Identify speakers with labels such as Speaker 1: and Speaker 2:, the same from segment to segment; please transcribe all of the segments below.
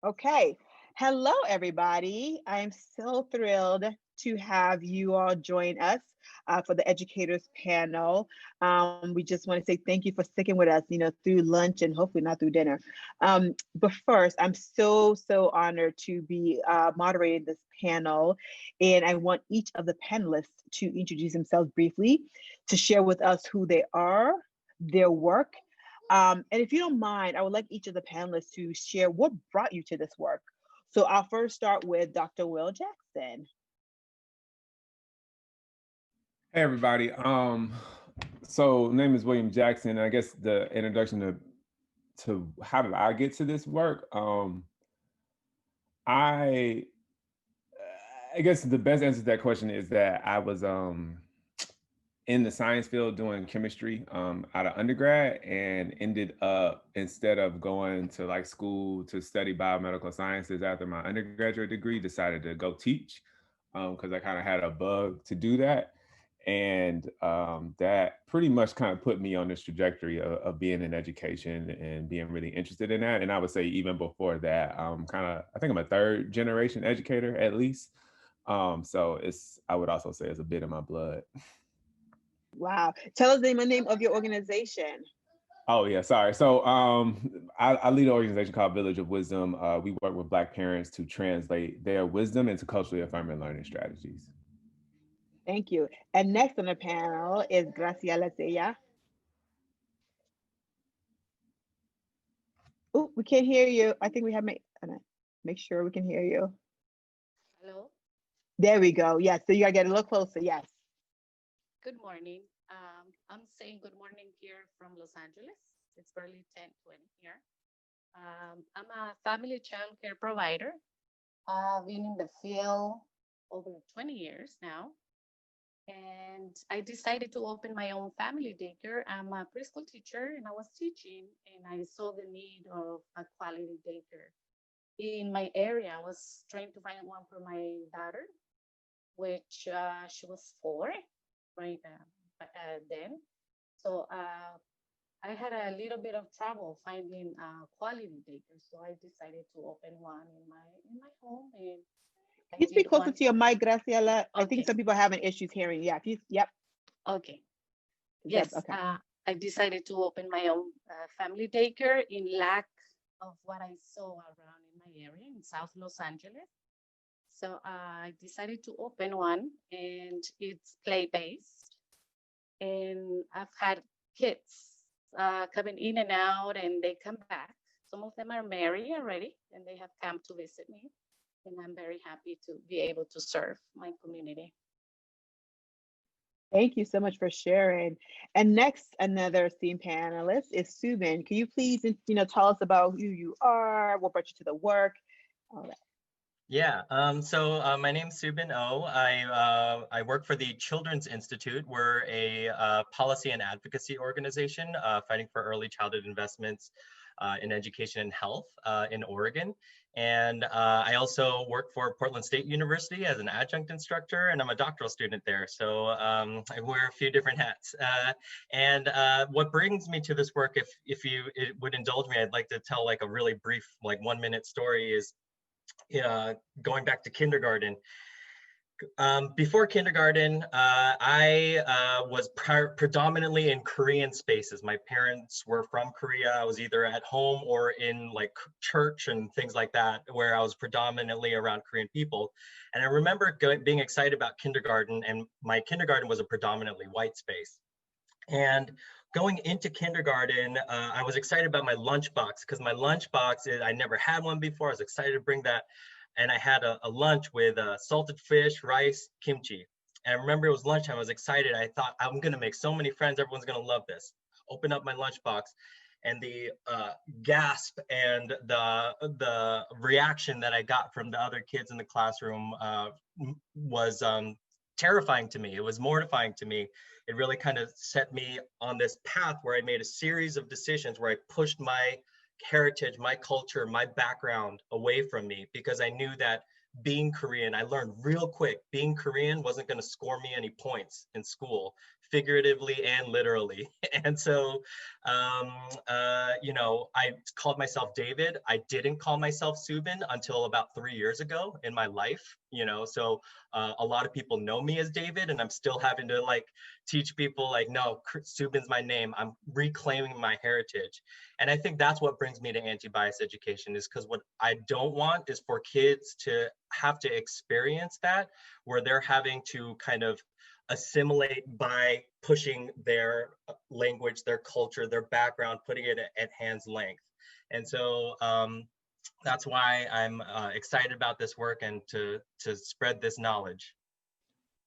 Speaker 1: Okay. Hello, everybody. I'm so thrilled to have you all join us for the educators panel. We just want to say thank you for sticking with us, through lunch and hopefully not through dinner. But first, I'm so honored to be moderating this panel. And I want each of the panelists to introduce themselves briefly, to share with us who they are, their work, and if you don't mind, I would like each of the panelists to share what brought you to this work. So I'll first start with Dr. Will Jackson.
Speaker 2: Hey everybody. So name is William Jackson. And I guess the introduction to how did I get to this work? I I guess the best answer to that question is that I was in the science field doing chemistry out of undergrad, and ended up, instead of going to like school to study biomedical sciences after my undergraduate degree, decided to go teach because I kind of had a bug to do that. And that pretty much kind of put me on this trajectory of being in education and being really interested in that. And I would say even before that, I think I'm a third generation educator at least. So I would also say it's a bit in my blood.
Speaker 1: Wow. Tell us the name of your organization.
Speaker 2: Oh yeah, sorry. So I lead an organization called Village of Wisdom. We work with Black parents to translate their wisdom into culturally affirming learning strategies.
Speaker 1: Thank you. And next on the panel is Graciela Ceja. Oh, we can't hear you. I think we have make sure we can hear you.
Speaker 3: Hello.
Speaker 1: There we go. Yes. So you gotta get a little closer. Yes.
Speaker 3: Good morning. I'm saying good morning here from Los Angeles. It's barely 10:20 here. I'm a family child care provider. I've been in the field over 20 years now. And I decided to open my own family daycare. I'm a preschool teacher and I was teaching, and I saw the need of a quality daycare in my area. I was trying to find one for my daughter, which she was 4 right then. So I had a little bit of trouble finding quality daycare. So I decided to open one in my home, and I
Speaker 1: Can you speak
Speaker 3: did
Speaker 1: closer
Speaker 3: one.
Speaker 1: to your mic, Graciela? I think
Speaker 3: Okay.
Speaker 1: some people are having issues hearing. Yeah. Yep.
Speaker 3: Okay. Yes.
Speaker 1: Okay.
Speaker 3: I decided to open my own family daycare in lack of what I saw around in my area in South Los Angeles. So I decided to open one, and it's play-based. And I've had kids coming in and out, and they come back. Some of them are married already, and they have come to visit me. And I'm very happy to be able to serve my community.
Speaker 1: Thank you so much for sharing. And next, another esteemed panelist is Subin. Can you please, tell us about who you are, what brought you to the work, all that.
Speaker 4: Yeah, my name's Soobin O. I work for the Children's Institute. We're a policy and advocacy organization fighting for early childhood investments in education and health in Oregon. And I also work for Portland State University as an adjunct instructor, and I'm a doctoral student there. So I wear a few different hats. And what brings me to this work, if you would indulge me, I'd like to tell like a really brief, like 1-minute story is going back to kindergarten. Before kindergarten, I was predominantly in Korean spaces. My parents were from Korea. I was either at home or in like church and things like that, where I was predominantly around Korean people. And I remember being excited about kindergarten, and my kindergarten was a predominantly white space. And going into kindergarten, I was excited about my lunchbox, because my lunchbox, I never had one before. I was excited to bring that. And I had a lunch with salted fish, rice, kimchi. And I remember it was lunchtime. I was excited. I thought, I'm going to make so many friends. Everyone's going to love this. Open up my lunchbox, and the gasp and the reaction that I got from the other kids in the classroom was terrifying to me. It was mortifying to me. It really kind of set me on this path where I made a series of decisions where I pushed my heritage, my culture, my background away from me, because I knew that being Korean, I learned real quick, being Korean wasn't going to score me any points in school. figuratively and literally. And so, you know, I called myself David. I didn't call myself Subin until about 3 years ago in my life, you know, so a lot of people know me as David, and I'm still having to like teach people like, no, Subin's my name. I'm reclaiming my heritage. And I think that's what brings me to anti-bias education, is because what I don't want is for kids to have to experience that, where they're having to kind of assimilate by pushing their language, their culture, their background, putting it at hand's length. And so that's why I'm excited about this work and to spread this knowledge.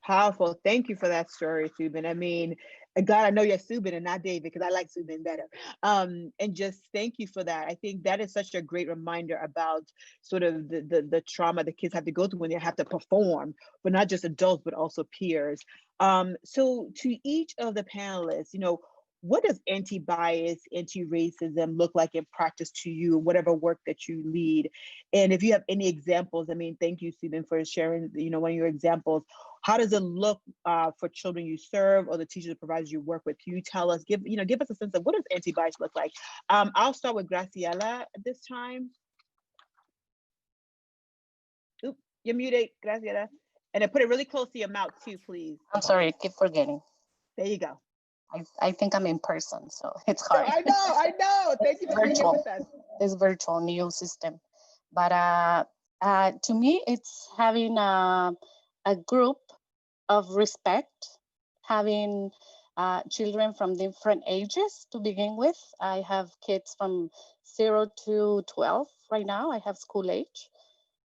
Speaker 1: Powerful. Thank you for that story, Subin. I mean, God, I know you're Subin and not David, because I like Subin better. And just thank you for that. I think that is such a great reminder about sort of the trauma the kids have to go through when they have to perform, but not just adults, but also peers. So to each of the panelists, you know, what does anti-bias, anti-racism look like in practice to you, whatever work that you lead? And if you have any examples, I mean, thank you, Subin, for sharing, you know, one of your examples. How does it look for children you serve or the teachers and providers you work with? Can you tell us, give us a sense of what does anti-bias look like? I'll start with Graciela at this time. Oop, you're muted, Graciela. And then put it really close to your mouth too, please.
Speaker 3: I'm sorry, I keep forgetting.
Speaker 1: There you go.
Speaker 3: I think I'm in person, so it's
Speaker 1: No,
Speaker 3: hard.
Speaker 1: I know. Thank you for being here with us.
Speaker 3: This virtual new system. But to me, it's having a group of respect, having children from different ages to begin with. I have kids from 0 to 12 right now. I have school age.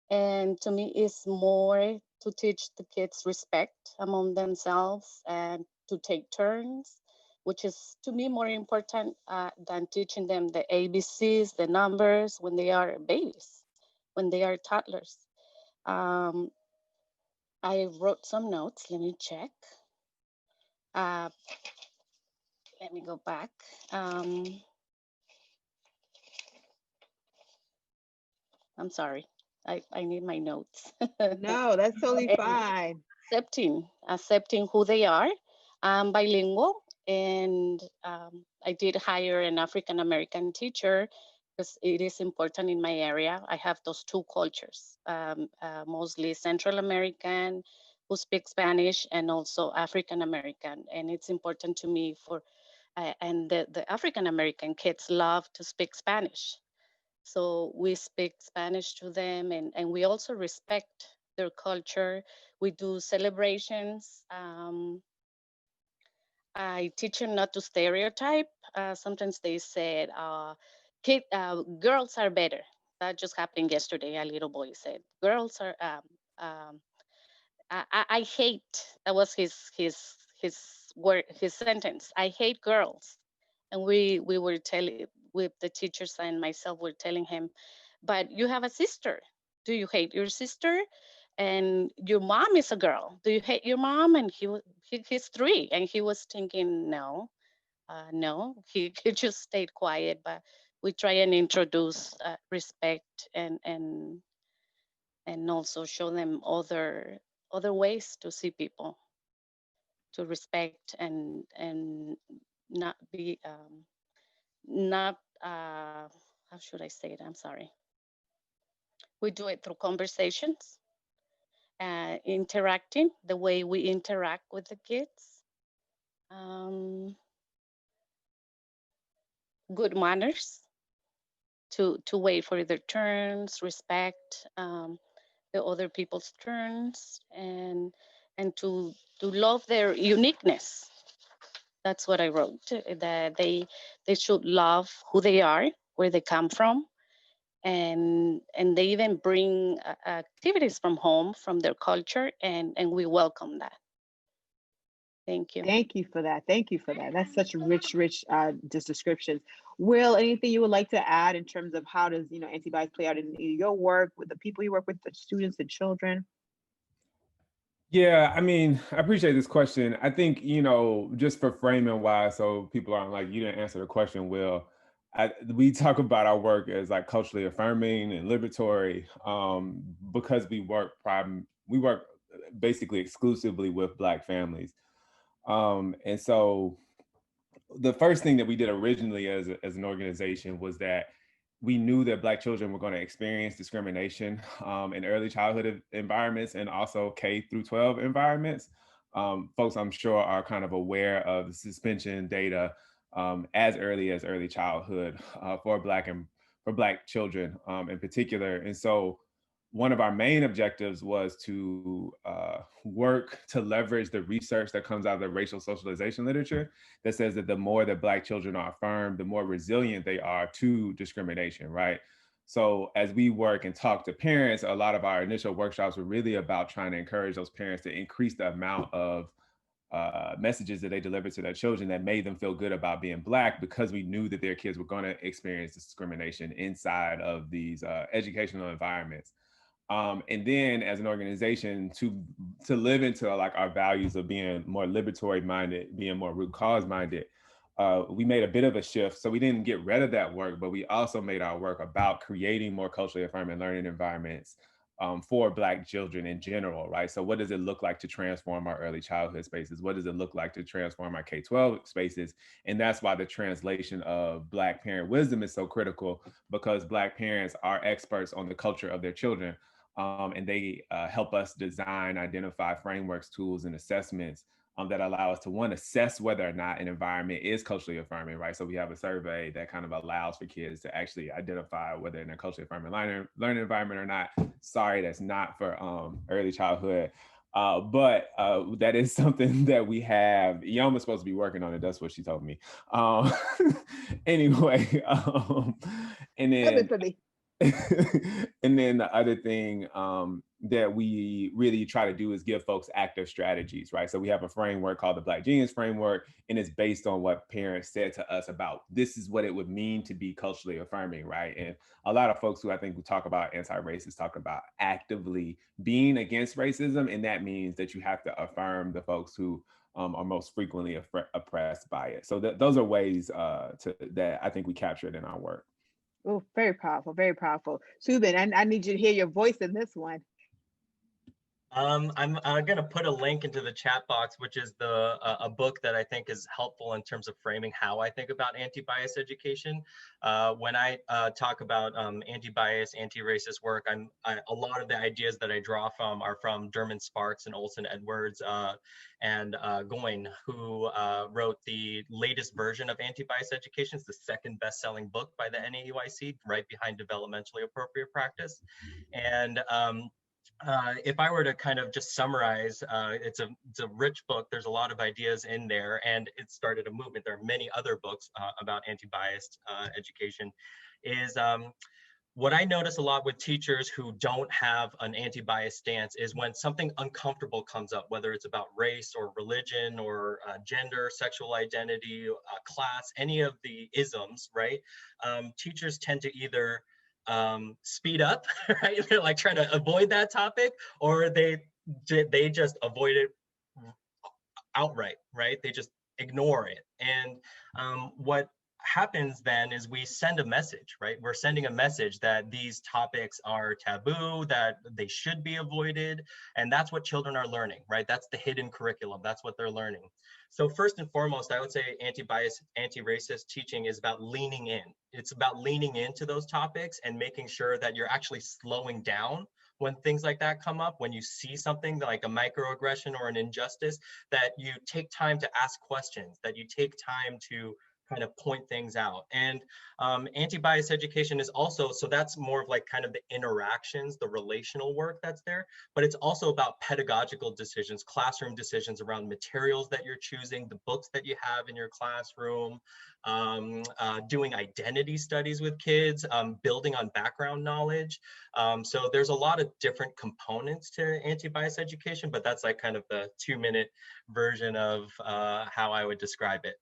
Speaker 3: And to me, it's more to teach the kids respect among themselves and to take turns, which is to me more important than teaching them the ABCs, the numbers when they are babies, when they are toddlers. I wrote some notes. Let me check. Let me go back. I'm sorry. I need my notes.
Speaker 1: No, that's totally fine.
Speaker 3: Accepting who they are. I'm bilingual, and I did hire an African American teacher because it is important in my area. I have those two cultures, mostly Central American who speak Spanish and also African American. And it's important to me for, and the African American kids love to speak Spanish. So we speak Spanish to them, and we also respect their culture. We do celebrations. I teach them not to stereotype. Sometimes they said, girls are better. That just happened yesterday. A little boy said, girls are, I hate, that was his word, his sentence. I hate girls. And we were telling, with the teachers and myself, were telling him, but you have a sister. Do you hate your sister? And your mom is a girl. Do you hate your mom? And he's 3, and he was thinking, no, no. He just stayed quiet. But we try and introduce respect and also show them other ways to see people, to respect and not be not how should I say it? I'm sorry. We do it through conversations, interacting, the way we interact with the kids, good manners, to wait for their turns, respect the other people's turns, and to love their uniqueness. That's what I wrote. That they should love who they are, where they come from, and they even bring activities from home, from their culture, and we welcome that. Thank you.
Speaker 1: Thank you for that. Thank you for that. That's such rich just descriptions. Will, anything you would like to add in terms of how does anti-bias play out in your work with the people you work with, the students and children?
Speaker 2: Yeah, I mean, I appreciate this question. I think, just for framing wise, so people aren't like, you didn't answer the question, Will. We talk about our work as like culturally affirming and liberatory because we work basically exclusively with Black families. And so the first thing that we did originally as an organization was that we knew that Black children were going to experience discrimination in early childhood environments and also K through 12 environments. Folks, I'm sure, are kind of aware of the suspension data as early childhood for Black children in particular. And so one of our main objectives was to work to leverage the research that comes out of the racial socialization literature that says that the more that Black children are affirmed, the more resilient they are to discrimination, right? So as we work and talk to parents, a lot of our initial workshops were really about trying to encourage those parents to increase the amount of messages that they delivered to their children that made them feel good about being Black, because we knew that their kids were going to experience discrimination inside of these educational environments. And then as an organization to live into like our values of being more liberatory minded, being more root cause minded, we made a bit of a shift. So we didn't get rid of that work, but we also made our work about creating more culturally affirming learning environments for Black children in general, right? So what does it look like to transform our early childhood spaces? What does it look like to transform our K-12 spaces? And that's why the translation of Black parent wisdom is so critical, because Black parents are experts on the culture of their children. And they help us design, identify frameworks, tools, and assessments that allow us to, one, assess whether or not an environment is culturally affirming, right? So we have a survey that kind of allows for kids to actually identify whether in a culturally affirming learning environment or not. Sorry, that's not for early childhood. But that is something that we have. Iheoma's supposed to be working on it. That's what she told me. Anyway, and then and then the other thing that we really try to do is give folks active strategies, right? So we have a framework called the Black Genius Framework, and it's based on what parents said to us about this is what it would mean to be culturally affirming, right? And a lot of folks who I think who talk about anti-racist talk about actively being against racism, and that means that you have to affirm the folks who are most frequently oppressed by it. So those are ways that I think we capture it in our work.
Speaker 1: Oh, very powerful, very powerful. Subin, I need you to hear your voice in this one.
Speaker 4: I'm going to put a link into the chat box, which is a book that I think is helpful in terms of framing how I think about anti-bias education. When I talk about anti-bias, anti-racist work, a lot of the ideas that I draw from are from Derman Sparks and Olson Edwards and Goyne, who wrote the latest version of Anti-Bias Education. It's the second best-selling book by the NAEYC, right behind Developmentally Appropriate Practice. And if I were to kind of just summarize, it's a rich book. There's a lot of ideas in there, and it started a movement. There are many other books about anti-biased education. What I notice a lot with teachers who don't have an anti-bias stance is when something uncomfortable comes up, whether it's about race or religion or gender, sexual identity, class, any of the isms, right? Teachers tend to either speed up, right? They're like trying to avoid that topic, or they just avoid it outright, right? They just ignore it. And what happens then is we send a message, right? We're sending a message that these topics are taboo, that they should be avoided. And that's what children are learning, right? That's the hidden curriculum. That's what they're learning. So first and foremost, I would say anti-bias, anti-racist teaching is about leaning in. It's about leaning into those topics and making sure that you're actually slowing down when things like that come up, when you see something like a microaggression or an injustice, that you take time to ask questions, that you take time to kind of point things out. And anti-bias education is also, so that's more of like kind of the interactions, the relational work that's there, but it's also about pedagogical decisions, classroom decisions around materials that you're choosing, the books that you have in your classroom, doing identity studies with kids, building on background knowledge. So there's a lot of different components to anti-bias education, but that's like kind of the 2-minute version of how I would describe it.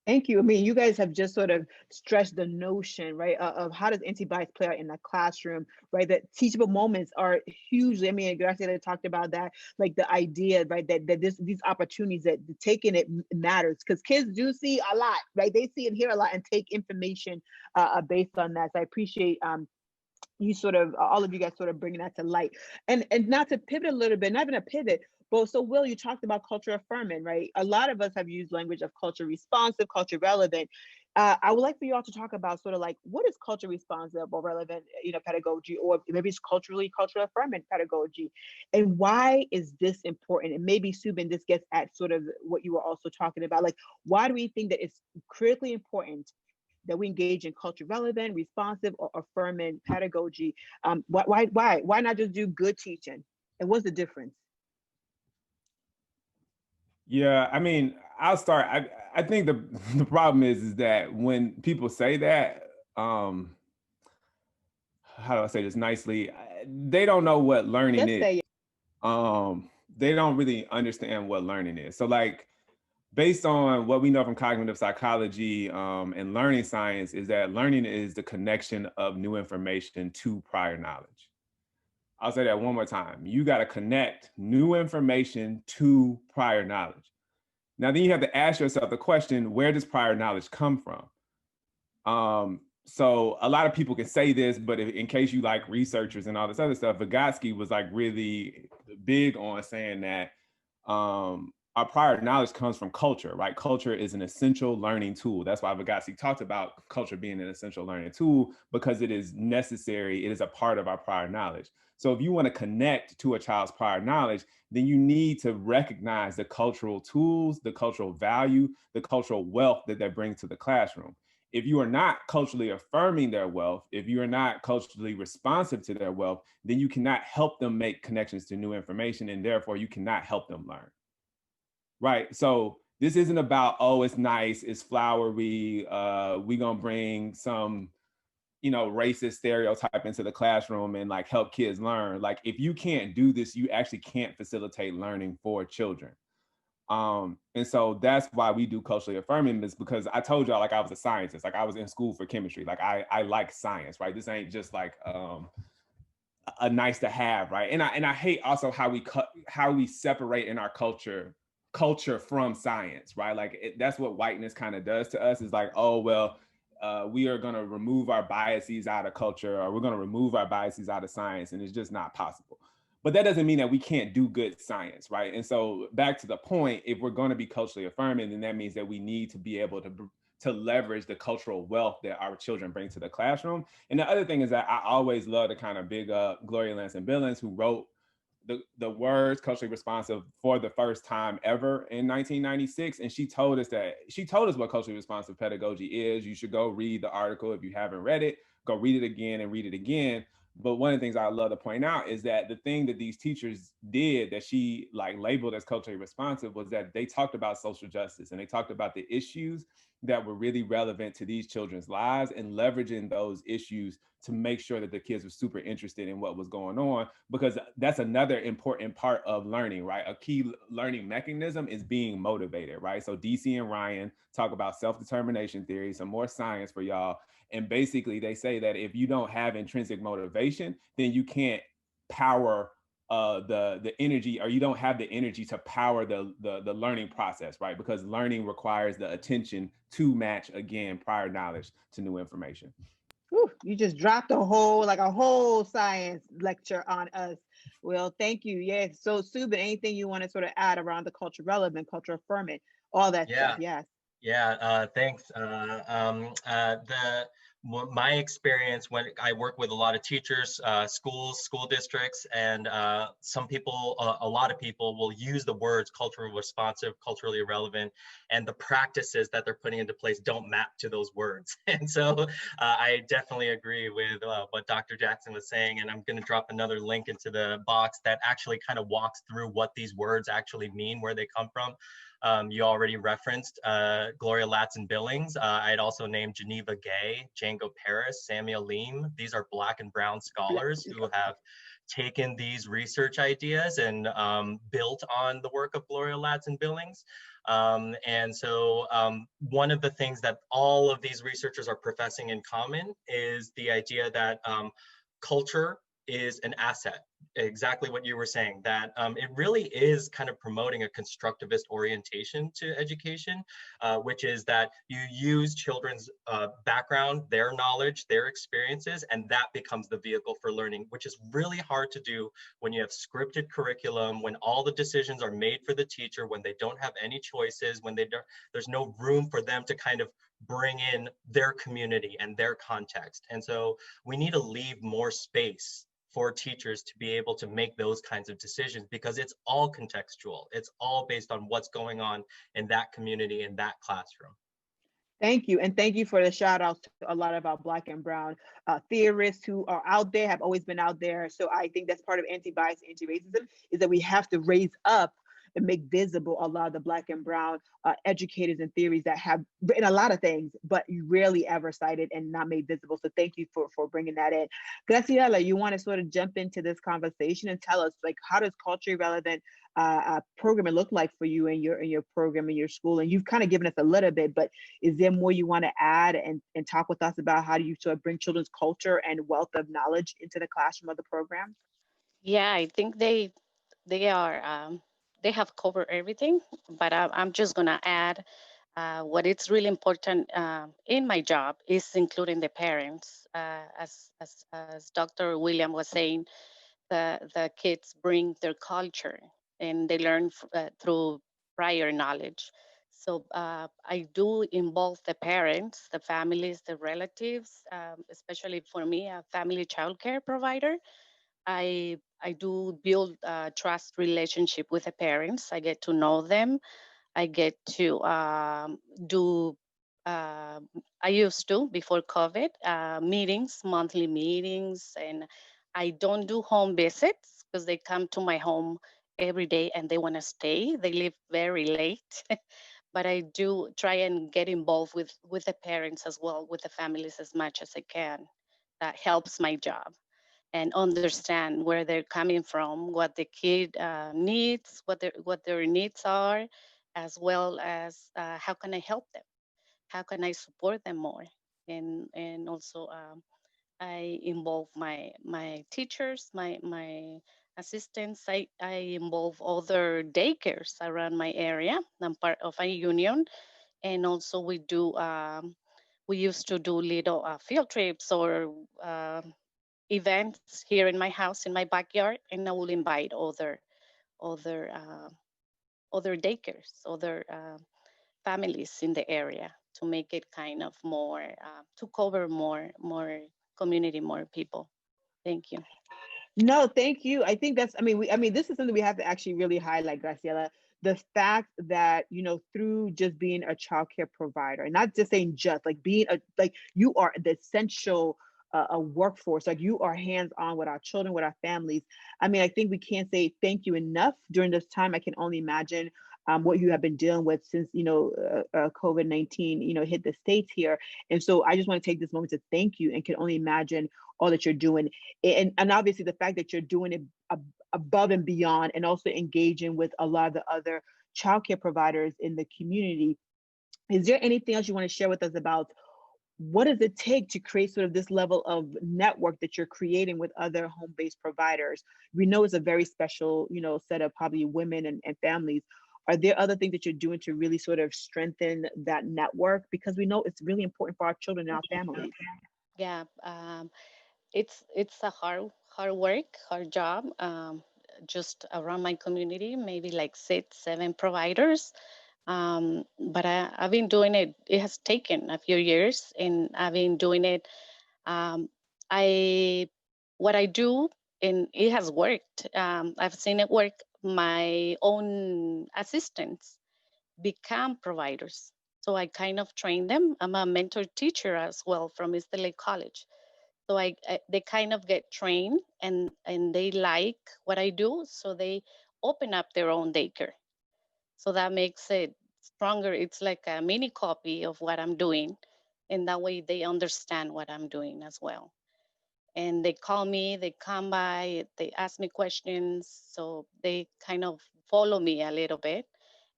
Speaker 1: Thank you. I mean, you guys have just sort of stressed the notion, right, of how does anti-bias play out in the classroom, right? That teachable moments are hugely, I mean, Graciela talked about that, like the idea, right, that these opportunities, that taking it matters, because kids do see a lot, right? They see and hear a lot and take information based on that. So I appreciate you sort of, all of you guys sort of bringing that to light. And not to pivot a little bit, not even a pivot, But so Will, you talked about culture affirming, right? A lot of us have used language of culture responsive, culture relevant. I would like for you all to talk about sort of like what is culture responsive or relevant, pedagogy, or maybe it's culture affirming pedagogy, and why is this important? And maybe Subin, this gets at sort of what you were also talking about, like why do we think that it's critically important that we engage in culture relevant, responsive, or affirming pedagogy? Why not just do good teaching? And what's the difference?
Speaker 2: Yeah, I mean, I'll start. I think the problem is that when people say that, how do I say this nicely? They don't know what learning
Speaker 1: Just
Speaker 2: is.
Speaker 1: say it.
Speaker 2: They don't really understand what learning is. So like, based on what we know from cognitive psychology and learning science, is that learning is the connection of new information to prior knowledge. I'll say that one more time. You got to connect new information to prior knowledge. Now, then you have to ask yourself the question, where does prior knowledge come from? So a lot of people can say this, but in case you like researchers and all this other stuff, Vygotsky was like really big on saying that our prior knowledge comes from culture, right? Culture is an essential learning tool. That's why Vygotsky talked about culture being an essential learning tool, because it is necessary. It is a part of our prior knowledge. So if you want to connect to a child's prior knowledge, then you need to recognize the cultural tools, the cultural value, the cultural wealth that they bring to the classroom. If you are not culturally affirming their wealth, if you are not culturally responsive to their wealth, then you cannot help them make connections to new information, and therefore you cannot help them learn. Right. So this isn't about, oh, it's nice, it's flowery, we gonna bring some, racist stereotype into the classroom and like help kids learn. Like if you can't do this, you actually can't facilitate learning for children. And so that's why we do culturally affirming this, because I told y'all, like I was a scientist, like I was in school for chemistry, like I like science, right? This ain't just like a nice to have, right? And I hate also how we separate in our culture from science, right? Like that's what whiteness kind of does to us, is like, oh well, we are going to remove our biases out of culture, or we're going to remove our biases out of science, and it's just not possible. But that doesn't mean that we can't do good science, right? And so back to the point, if we're going to be culturally affirming, then that means that we need to be able to leverage the cultural wealth that our children bring to the classroom. And the other thing is that I always love to kind of big up Gloria Ladson-Billings, who wrote the words culturally responsive for the first time ever in 1996. And she told us what culturally responsive pedagogy is. You should go read the article. If you haven't read it, go read it again and read it again. But one of the things I love to point out is that the thing that these teachers did that she like labeled as culturally responsive was that they talked about social justice, and they talked about the issues that were really relevant to these children's lives, and leveraging those issues to make sure that the kids were super interested in what was going on, because that's another important part of learning, right? A key learning mechanism is being motivated, right? So DC and Ryan talk about self-determination theory, some more science for y'all. And basically they say that if you don't have intrinsic motivation, then you can't power the energy, or you don't have the energy to power the learning process, right? Because learning requires the attention to match, again, prior knowledge to new information.
Speaker 1: Whew, you just dropped a whole science lecture on us. Well, thank you. Yes. So Subin, anything you want to sort of add around the culture relevant, culture affirming, all that stuff? Yes.
Speaker 4: Yeah, thanks. My experience when I work with a lot of teachers, schools, school districts, and some people, a lot of people will use the words culturally responsive, culturally relevant, and the practices that they're putting into place don't map to those words. And so I definitely agree with what Dr. Jackson was saying, and I'm going to drop another link into the box that actually kind of walks through what these words actually mean, where they come from. You already referenced Gloria Ladson-Billings. I'd also named Geneva Gay, Django Paris, Samuel Leem. These are Black and Brown scholars who have taken these research ideas and built on the work of Gloria Ladson-Billings. And so one of the things that all of these researchers are professing in common is the idea that culture is an asset. Exactly what you were saying, that it really is kind of promoting a constructivist orientation to education, which is that you use children's background, their knowledge, their experiences, and that becomes the vehicle for learning, which is really hard to do when you have scripted curriculum, when all the decisions are made for the teacher, when they don't have any choices, when there's no room for them to kind of bring in their community and their context. And so we need to leave more space for teachers to be able to make those kinds of decisions, because it's all contextual. It's all based on what's going on in that community, in that classroom.
Speaker 1: Thank you. And thank you for the shout outs to a lot of our Black and Brown theorists who are out there, have always been out there. So I think that's part of anti-bias, anti-racism, is that we have to raise up and make visible a lot of the Black and Brown educators and theories that have written a lot of things, but rarely ever cited and not made visible. So thank you for bringing that in. Graciela, you want to sort of jump into this conversation and tell us, like, how does culturally relevant programming look like for you in your program in your school? And you've kind of given us a little bit, but is there more you want to add and talk with us about how do you sort of bring children's culture and wealth of knowledge into the classroom of the program?
Speaker 3: Yeah, I think they are they have covered everything, but I'm just gonna add what it's really important in my job is including the parents. As Dr. William was saying, the kids bring their culture and they learn through prior knowledge. So I do involve the parents, the families, the relatives, especially for me, a family childcare provider. I do build a trust relationship with the parents. I get to know them. I get to do. Uh, I used to before COVID meetings, monthly meetings, and I don't do home visits because they come to my home every day and they want to stay. They live very late, but I do try and get involved with the parents as well, with the families as much as I can. That helps my job and understand where they're coming from, what the kid needs, what their needs are, as well as how can I help them, how can I support them more, and also I involve my teachers, my assistants. I involve other daycares around my area. I'm part of a union, and also we used to do little field trips or events here in my house, in my backyard, and I will invite other other daycares, other families in the area to make it kind of more to cover more community, more people. Thank you.
Speaker 1: No, thank you. I think that's, I mean, this is something we have to actually really highlight, Graciela. The fact that, through just being a childcare provider, and not just saying just, like being like you are the essential a workforce, like you are hands-on with our children, with our families. I mean, I think we can't say thank you enough during this time. I can only imagine what you have been dealing with since, COVID-19, hit the States here. And so I just want to take this moment to thank you and can only imagine all that you're doing. And obviously the fact that you're doing it above and beyond, and also engaging with a lot of the other childcare providers in the community. Is there anything else you want to share with us about what does it take to create sort of this level of network that you're creating with other home-based providers? We know it's a very special, set of probably women and families. Are there other things that you're doing to really sort of strengthen that network? Because we know it's really important for our children and our families.
Speaker 3: Yeah, it's a hard work, hard job. Just around my community, maybe like 6, 7 providers. But I've been doing it. It has taken a few years, and I've been doing it. Um, I what I do, and it has worked. I've seen it work. My own assistants become providers, so I kind of train them. I'm a mentor teacher as well from East LA College. So they kind of get trained and they like what I do, so they open up their own daycare. So that makes it stronger. It's like a mini copy of what I'm doing, and that way they understand what I'm doing as well. And they call me, they come by, they ask me questions, so they kind of follow me a little bit,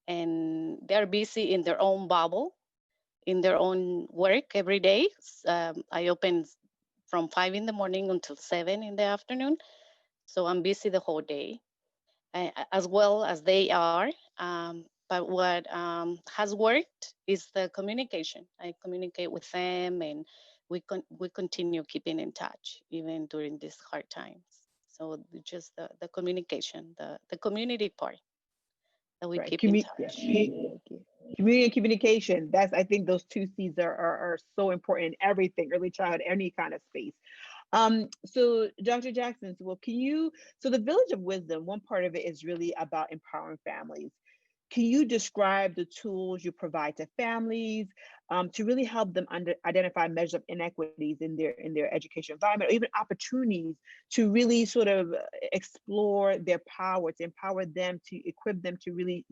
Speaker 3: and they're busy in their own bubble, in their own work every day. I open from 5 in the morning until 7 in the afternoon. So I'm busy the whole day, as well as they are. But what has worked is the communication. I communicate with them, and we continue keeping in touch even during these hard times. So just the communication, the community part that we
Speaker 1: Right.
Speaker 3: keep in touch.
Speaker 1: Community and communication. That's, I think those two C's are so important in everything, early childhood, any kind of space. So Dr. Jackson, so, well, so the Village of Wisdom, one part of it is really about empowering families. Can you describe the tools you provide to families to really help them identify measures of inequities in their education environment, or even opportunities to really sort of explore their power, to empower them, to equip them to really,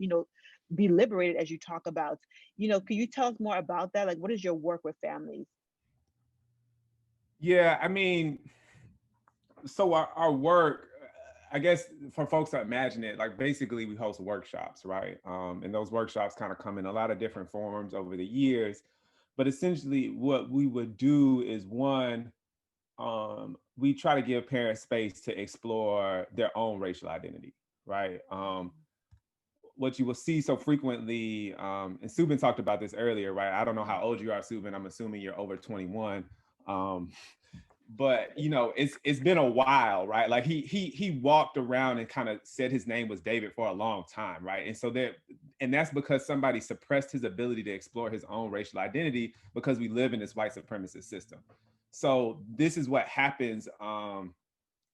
Speaker 1: be liberated, as you talk about? Can you tell us more about that? Like, what is your work with families?
Speaker 2: Yeah, I mean, so our work, I guess for folks to imagine it, like basically we host workshops, right? And those workshops kind of come in a lot of different forms over the years. But essentially what we would do is, one, we try to give parents space to explore their own racial identity, right? What you will see so frequently, and Subin talked about this earlier, right? I don't know how old you are, Subin. I'm assuming you're over 21. Um, but it's been a while, right? Like he walked around and kind of said his name was David for a long time, right? And that's because somebody suppressed his ability to explore his own racial identity, because we live in this white supremacist system. So this is what happens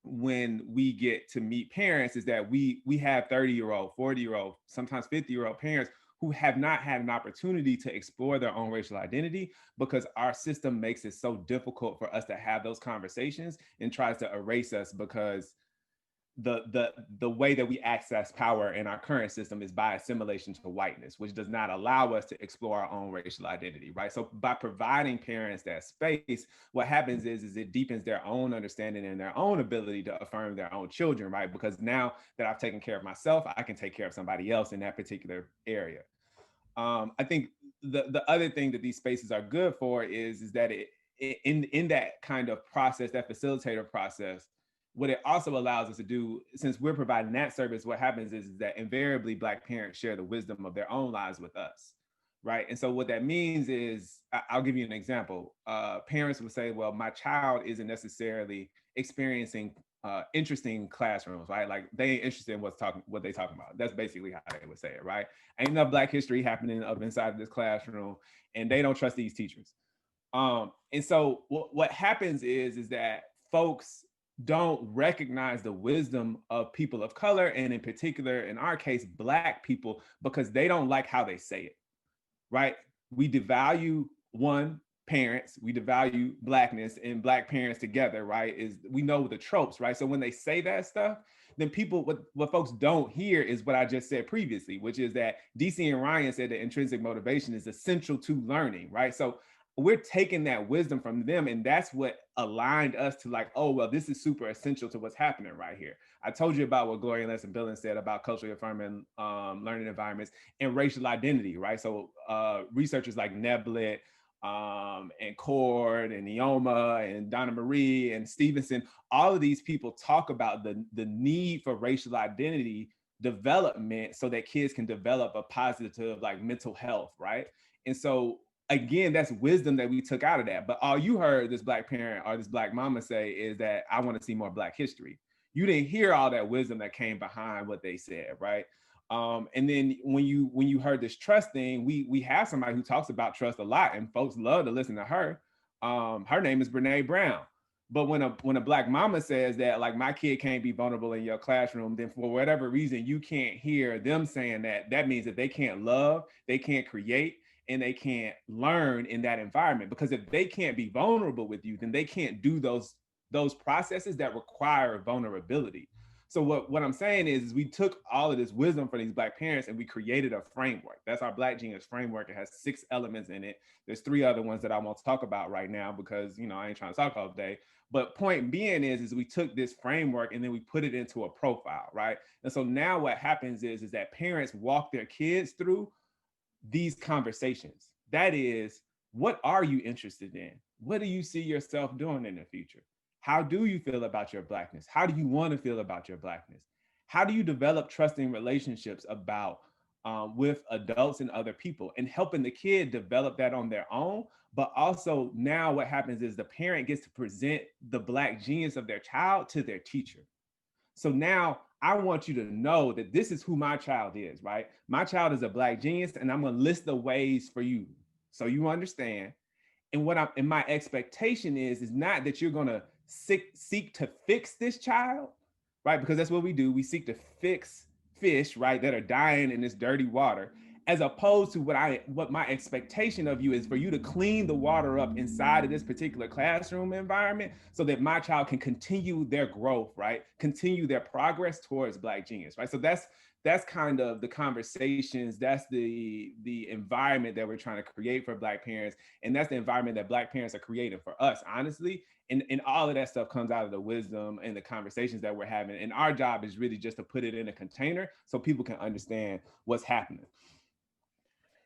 Speaker 2: when we get to meet parents, is that we have 30-year-old, 40-year-old, sometimes 50-year-old parents who have not had an opportunity to explore their own racial identity, because our system makes it so difficult for us to have those conversations and tries to erase us, because the way that we access power in our current system is by assimilation to whiteness, which does not allow us to explore our own racial identity, right? So by providing parents that space, what happens is it deepens their own understanding and their own ability to affirm their own children, right? Because now that I've taken care of myself, I can take care of somebody else in that particular area. I think the other thing that these spaces are good for is that in that kind of process, that facilitator process, what it also allows us to do, since we're providing that service, what happens is that invariably Black parents share the wisdom of their own lives with us, right? And so what that means is, I'll give you an example. Parents would say, well, my child isn't necessarily experiencing interesting classrooms, right? Like they ain't interested in what they talking about. That's basically how they would say it, right? Ain't enough Black history happening up inside of this classroom, and they don't trust these teachers. And so what happens is that folks don't recognize the wisdom of people of color, and in particular, in our case, Black people, because they don't like how they say it, right? We devalue parents, we devalue Blackness, and Black parents together, right? We know the tropes, right? So when they say that stuff, then people, what folks don't hear is what I just said previously, which is that DC and Ryan said that intrinsic motivation is essential to learning, right? So we're taking that wisdom from them, and that's what aligned us to like, oh, well, this is super essential to what's happening right here. I told you about what Gloria Lesson Billings said about culturally affirming learning environments and racial identity, right? So researchers like Neblett and Cord and Iheoma and Donna Marie and Stevenson, all of these people talk about the need for racial identity development so that kids can develop a positive like mental health, right? And so again, that's wisdom that we took out of that. But all you heard this Black parent or this Black mama say is that I want to see more Black history. You didn't hear all that wisdom that came behind what they said, right? And then when you heard this trust thing, we have somebody who talks about trust a lot, and folks love to listen to her. Her name is Brene Brown. But when a Black mama says that, like, my kid can't be vulnerable in your classroom, then for whatever reason you can't hear them saying that, that means that they can't love, they can't create, and they can't learn in that environment. Because if they can't be vulnerable with you, then they can't do those processes that require vulnerability. So what I'm saying is we took all of this wisdom from these Black parents and we created a framework. That's our Black Genius framework. It has 6 elements in it. There's 3 other ones that I won't talk about right now because I ain't trying to talk all day. But point being is we took this framework and then we put it into a profile, right? And so now what happens is that parents walk their kids through these conversations. That is, what are you interested in? what do you see yourself doing in the future? How do you feel about your Blackness? How do you want to feel about your Blackness? How do you develop trusting relationships about with adults and other people, and helping the kid develop that on their own? But also now what happens is the parent gets to present the Black genius of their child to their teacher. So now I want you to know that this is who my child is, right? My child is a Black genius, and I'm gonna list the ways for you so you understand. And my expectation is not that you're gonna seek to fix this child, right? Because that's what we do. We seek to fix fish, right, that are dying in this dirty water, as opposed to what my expectation of you is for you to clean the water up inside of this particular classroom environment so that my child can continue their growth, right? Continue their progress towards Black genius, right? So that's kind of the conversations, that's the environment that we're trying to create for Black parents. And that's the environment that Black parents are creating for us, honestly. And all of that stuff comes out of the wisdom and the conversations that we're having. And our job is really just to put it in a container so people can understand what's happening.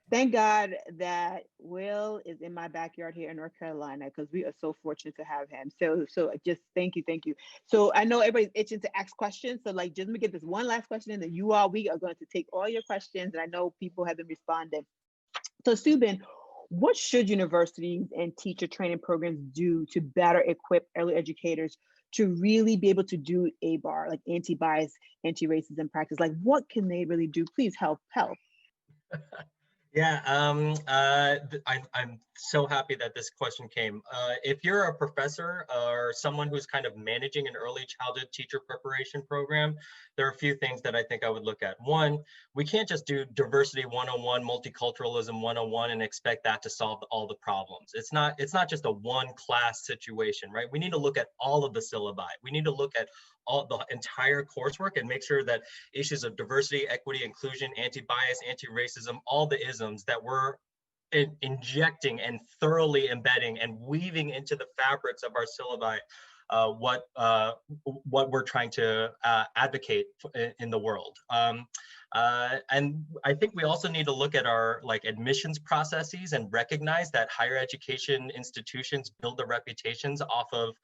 Speaker 1: Thank God that Will is in my backyard here in North Carolina, because we are so fortunate to have him. So just thank you. So I know everybody's itching to ask questions. So like, just let me get this one last question, and then we are going to take all your questions. And I know people have been responding. So Subin, what should universities and teacher training programs do to better equip early educators to really be able to do ABAR, like anti-bias, anti-racism practice? Like, what can they really do? Please help.
Speaker 4: Yeah, I'm so happy that this question came. If you're a professor or someone who's kind of managing an early childhood teacher preparation program, there are a few things that I think I would look at. One, we can't just do diversity 101, multiculturalism 101 and expect that to solve all the problems. It's not just a one class situation, right? We need to look at all of the syllabi. We need to look at all the entire coursework and make sure that issues of diversity, equity, inclusion, anti-bias, anti-racism, all the isms that we're injecting and thoroughly embedding and weaving into the fabrics of our syllabi, what we're trying to advocate in the world. And I think we also need to look at our admissions processes and recognize that higher education institutions build their reputations off of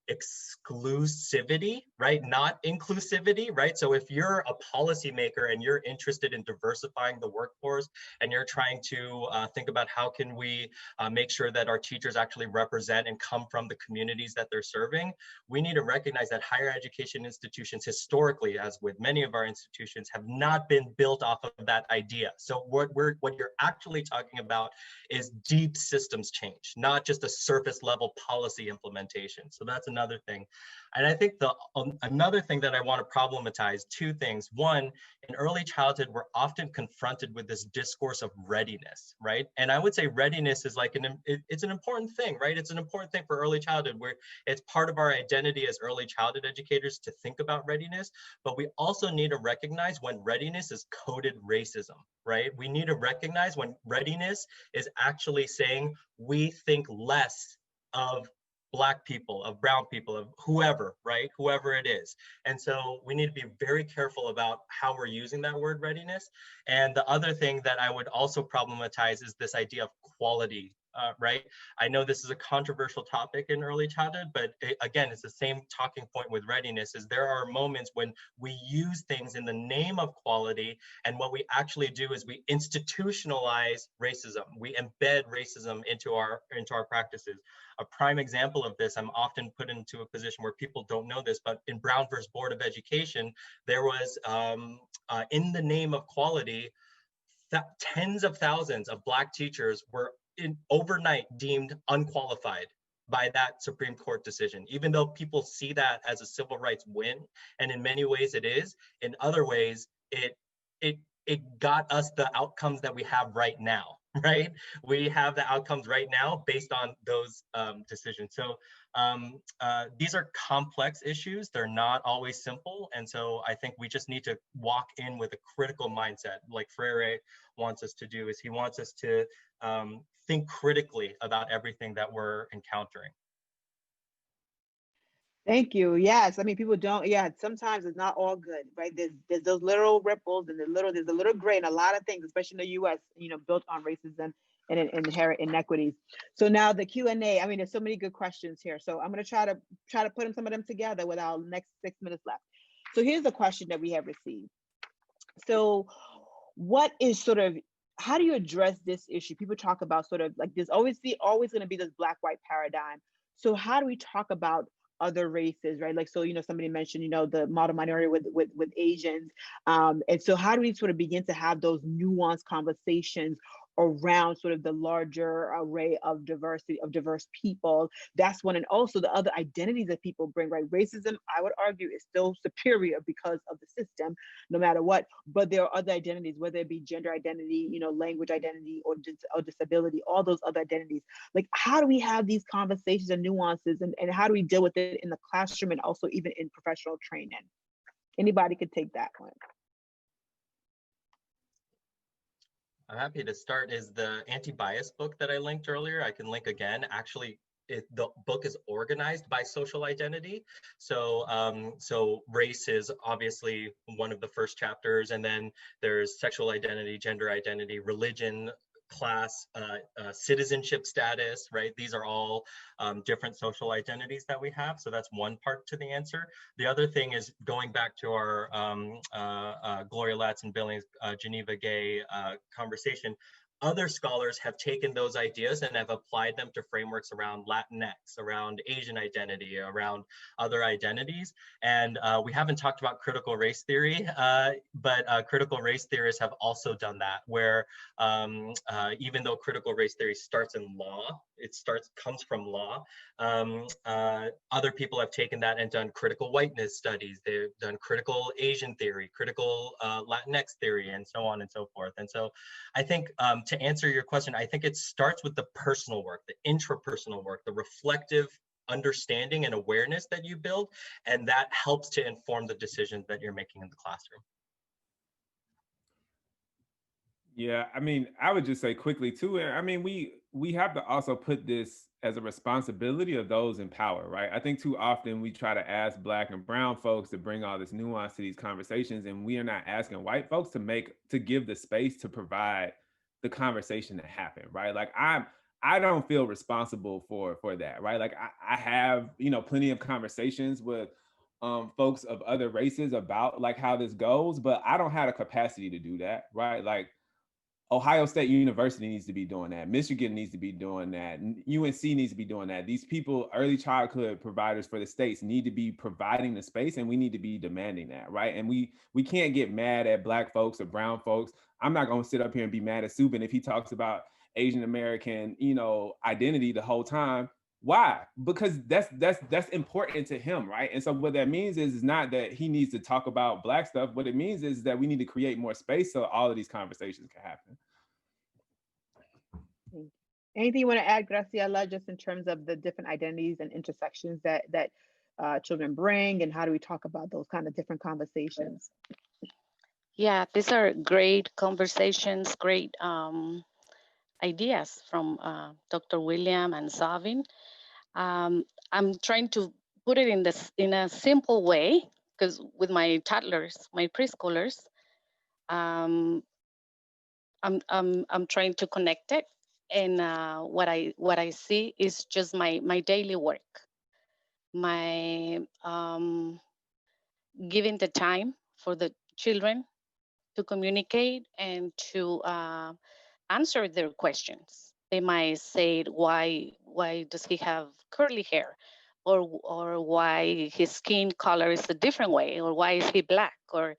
Speaker 4: exclusivity, right? Not inclusivity, right? So if you're a policymaker and you're interested in diversifying the workforce and you're trying to think about how can we make sure that our teachers actually represent and come from the communities that they're serving, we need to recognize that higher education institutions historically, as with many of our institutions, have not been built off of that idea. So what you're actually talking about is deep systems change, not just a surface level policy implementation. So that's another thing. And I think another thing that I want to problematize, two things. One, in early childhood, we're often confronted with this discourse of readiness, right? And I would say readiness is it's an important thing, right? It's an important thing for early childhood, where it's part of our identity as early childhood educators to think about readiness. But we also need to recognize when readiness is coded racism, right? We need to recognize when readiness is actually saying we think less of Black people, of brown people, of whoever, right? Whoever it is. And so we need to be very careful about how we're using that word readiness. And the other thing that I would also problematize is this idea of quality, right? I know this is a controversial topic in early childhood, but again, it's the same talking point with readiness, is there are moments when we use things in the name of quality, and what we actually do is we institutionalize racism. We embed racism into our practices. A prime example of this, I'm often put into a position where people don't know this, but in Brown versus Board of Education, there was, in the name of quality, tens of thousands of Black teachers were overnight deemed unqualified by that Supreme Court decision, even though people see that as a civil rights win. And in many ways it is. In other ways, it got us the outcomes that we have right now, right? We have the outcomes right now based on those decisions. So these are complex issues. They're not always simple. And so I think we just need to walk in with a critical mindset, like Freire wants us to do, is he wants us to think critically about everything that we're encountering.
Speaker 1: Thank you. Yes, I mean, people don't. Yeah, sometimes it's not all good, right? There's those little ripples, and there's a little gray in a lot of things, especially in the U.S. Built on racism and inherent inequities. So now the Q&A, I mean, there's so many good questions here. So I'm going to try to put some of them together with our next 6 minutes left. So here's the question that we have received. So what is sort of, how do you address this issue? People talk about sort of like there's always going to be this black-white paradigm. So how do we talk about other races, right? Like, so, you know, somebody mentioned, you know, the model minority with Asians. And so how do we sort of begin to have those nuanced conversations around sort of the larger array of diversity, of diverse people? That's one. And also the other identities that people bring, right? Racism, I would argue, is still superior because of the system, no matter what. But there are other identities, whether it be gender identity, you know, language identity, or disability, all those other identities. Like, how do we have these conversations and nuances, and how do we deal with it in the classroom and also even in professional training? Anybody could take that one.
Speaker 4: I'm happy to start. Is the anti-bias book that I linked earlier, I can link again. Actually, the book is organized by social identity. So, so race is obviously one of the first chapters, and then there's sexual identity, gender identity, religion, class, citizenship status, right? These are all different social identities that we have. So that's one part to the answer. The other thing is going back to our Gloria Ladson-Billings, Geneva Gay conversation. Other scholars have taken those ideas and have applied them to frameworks around Latinx, around Asian identity, around other identities. And we haven't talked about critical race theory, but critical race theorists have also done that, where even though critical race theory starts in law, comes from law, other people have taken that and done critical whiteness studies. They've done critical Asian theory, critical Latinx theory, and so on and so forth. And so I think to answer your question, I think it starts with the personal work, the intrapersonal work, the reflective understanding and awareness that you build, and that helps to inform the decisions that you're making in the classroom.
Speaker 2: Yeah, I mean, I would just say quickly too, I mean, we have to also put this as a responsibility of those in power, right? I think too often we try to ask Black and brown folks to bring all this nuance to these conversations, and we are not asking white folks to give the space to provide the conversation to happen, right? Like I don't feel responsible for that, right? Like I have, you know, plenty of conversations with folks of other races about like how this goes, but I don't have the capacity to do that, right? Like Ohio State University needs to be doing that. Michigan needs to be doing that. UNC needs to be doing that. These people, early childhood providers for the states, need to be providing the space, and we need to be demanding that, right? And we can't get mad at Black folks or brown folks. I'm not going to sit up here and be mad at Subin if he talks about Asian American, you know, identity the whole time. Why? Because that's important to him, right? And so what that means is not that he needs to talk about Black stuff. What it means is that we need to create more space so all of these conversations can happen.
Speaker 1: Anything you want to add, Graciela, just in terms of the different identities and intersections that children bring, and how do we talk about those kind of different conversations?
Speaker 3: Yeah, these are great conversations, great ideas from Dr. William and Soobin. I'm trying to put it in a simple way, because with my toddlers, my preschoolers, I'm trying to connect it, and what I see is just my daily work, my giving the time for the children to communicate and to answer their questions. They might say, why does he have curly hair, or why his skin color is a different way, or why is he Black, or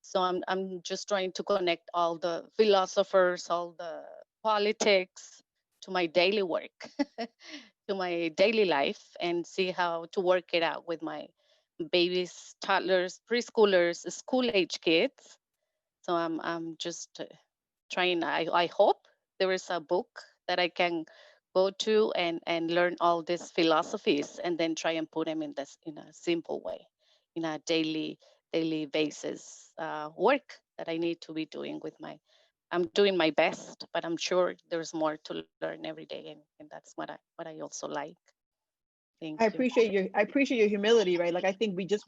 Speaker 3: so I'm just trying to connect all the philosophers, all the politics to my daily work, to my daily life, and see how to work it out with my babies, toddlers, preschoolers, school age kids. So I'm just trying. I hope there is a book that I can go to and learn all these philosophies, and then try and put them in a simple way, in a daily basis work that I need to be doing with my. I'm doing my best, but I'm sure there's more to learn every day, and that's what I also like. Thank you.
Speaker 1: I appreciate your humility, right? Like, I think we can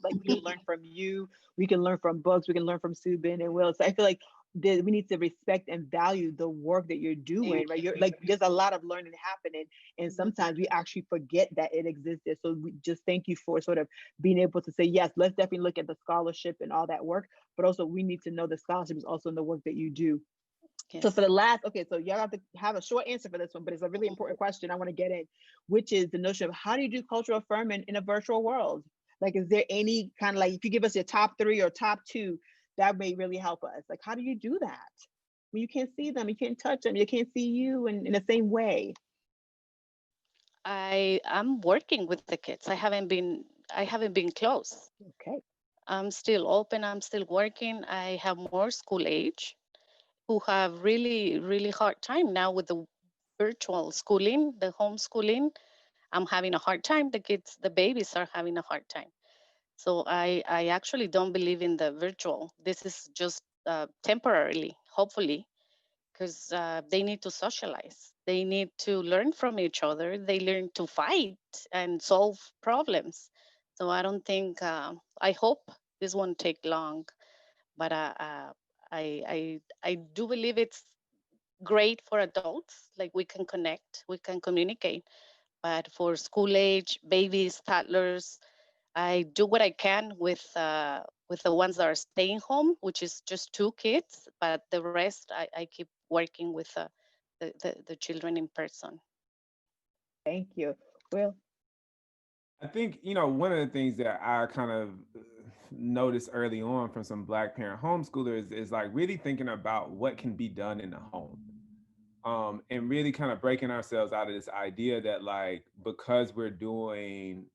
Speaker 1: learn from you, we can learn from books, we can learn from Subin and Will. So I feel like we need to respect and value the work that you're doing, right? You're like, there's a lot of learning happening, and sometimes we actually forget that it existed. So we just thank you for sort of being able to say, yes, let's definitely look at the scholarship and all that work, but also we need to know the scholarship is also in the work that you do. Yes. So for the last, okay, so y'all have to have a short answer for this one, but it's a really important question I want to get in, which is the notion of how do you do cultural affirming in a virtual world? Like, is there any kind of, like, if you give us your top 3 or top 2, that may really help us. Like, how do you do that when you can't see them, you can't touch them, you can't see you in the same way?
Speaker 3: I'm working with the kids. I haven't been close.
Speaker 1: Okay.
Speaker 3: I'm still open. I'm still working. I have more school age who have really hard time now with the virtual schooling, the homeschooling. I'm having a hard time. The babies are having a hard time. So I actually don't believe in the virtual. This is just temporarily, hopefully, because they need to socialize. They need to learn from each other. They learn to fight and solve problems. So I don't think, I hope this won't take long, but I do believe it's great for adults. Like, we can connect, we can communicate, but for school age babies, toddlers, I do what I can with the ones that are staying home, which is just 2 kids, but the rest I keep working with the children in person.
Speaker 1: Thank you. Well,
Speaker 2: I think, one of the things that I kind of noticed early on from some Black parent homeschoolers is like really thinking about what can be done in the home. And really kind of breaking ourselves out of this idea that, like, because we're doing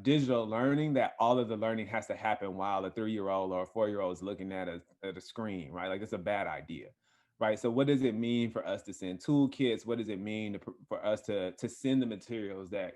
Speaker 2: digital learning, that all of the learning has to happen while a 3-year-old or a 4-year-old is looking at a screen, right? Like, it's a bad idea, right? So what does it mean for us to send toolkits? What does it mean for us to send the materials that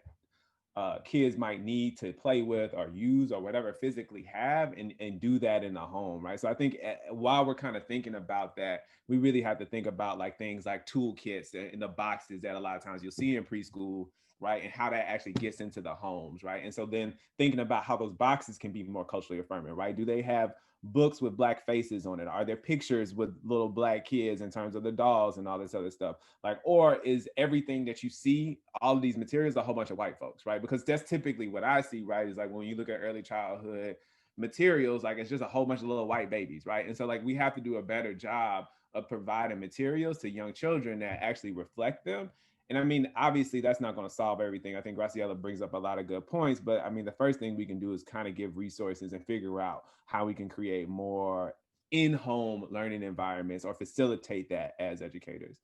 Speaker 2: kids might need to play with or use or whatever physically have, and do that in the home, right? So I think while we're kind of thinking about that, we really have to think about like things like toolkits in the boxes that a lot of times you'll see in preschool, right? And how that actually gets into the homes, right? And so then thinking about how those boxes can be more culturally affirming, right? Do they have books with Black faces on it? Are there pictures with little Black kids in terms of the dolls and all this other stuff? Like, or is everything that you see, all of these materials, a whole bunch of white folks, right? Because that's typically what I see, right? Is like when you look at early childhood materials, like it's just a whole bunch of little white babies, right? And so like we have to do a better job of providing materials to young children that actually reflect them. And I mean, obviously that's not going to solve everything. I think Graciela brings up a lot of good points, but I mean, the first thing we can do is kind of give resources and figure out how we can create more in-home learning environments or facilitate that as educators.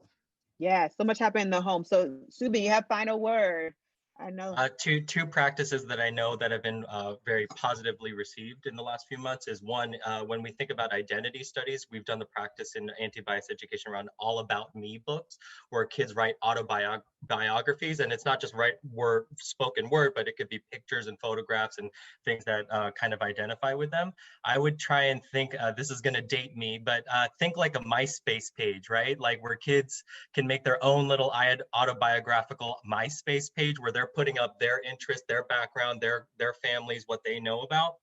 Speaker 1: yeah, so much happened in the home. So Subin, you have final word. I know.
Speaker 4: Two practices that I know that have been very positively received in the last few months is one, when we think about identity studies, we've done the practice in anti-bias education around all about me books, where kids write autobiographies, and it's not just spoken word, but it could be pictures and photographs and things that kind of identify with them. I would try and think, this is going to date me, but think like a MySpace page, right? Like where kids can make their own little autobiographical MySpace page where they're putting up their interest, their background, their families, what they know about.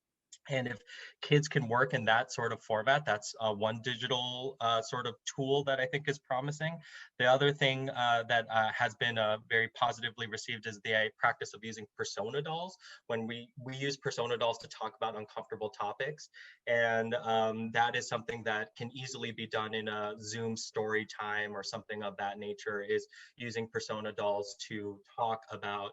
Speaker 4: And if kids can work in that sort of format, that's one digital sort of tool that I think is promising. The other thing that has been very positively received is the practice of using persona dolls. When we use persona dolls to talk about uncomfortable topics. And that is something that can easily be done in a Zoom story time or something of that nature, is using persona dolls to talk about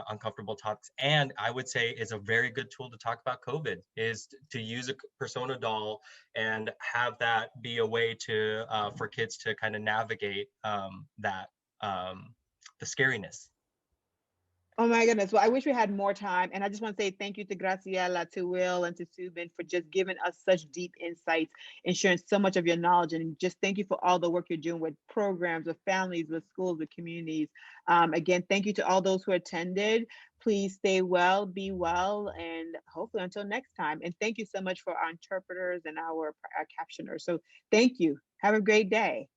Speaker 4: uncomfortable topics. And I would say is a very good tool to talk about COVID, is to use a persona doll and have that be a way to for kids to kind of navigate that the scariness.
Speaker 1: Oh my goodness. Well, I wish we had more time. And I just want to say thank you to Graciela, to Will, and to Subin for just giving us such deep insights and sharing so much of your knowledge. And just thank you for all the work you're doing with programs, with families, with schools, with communities. Again, thank you to all those who attended. Please stay well, be well, and hopefully until next time. And thank you so much for our interpreters and our captioners. So thank you. Have a great day.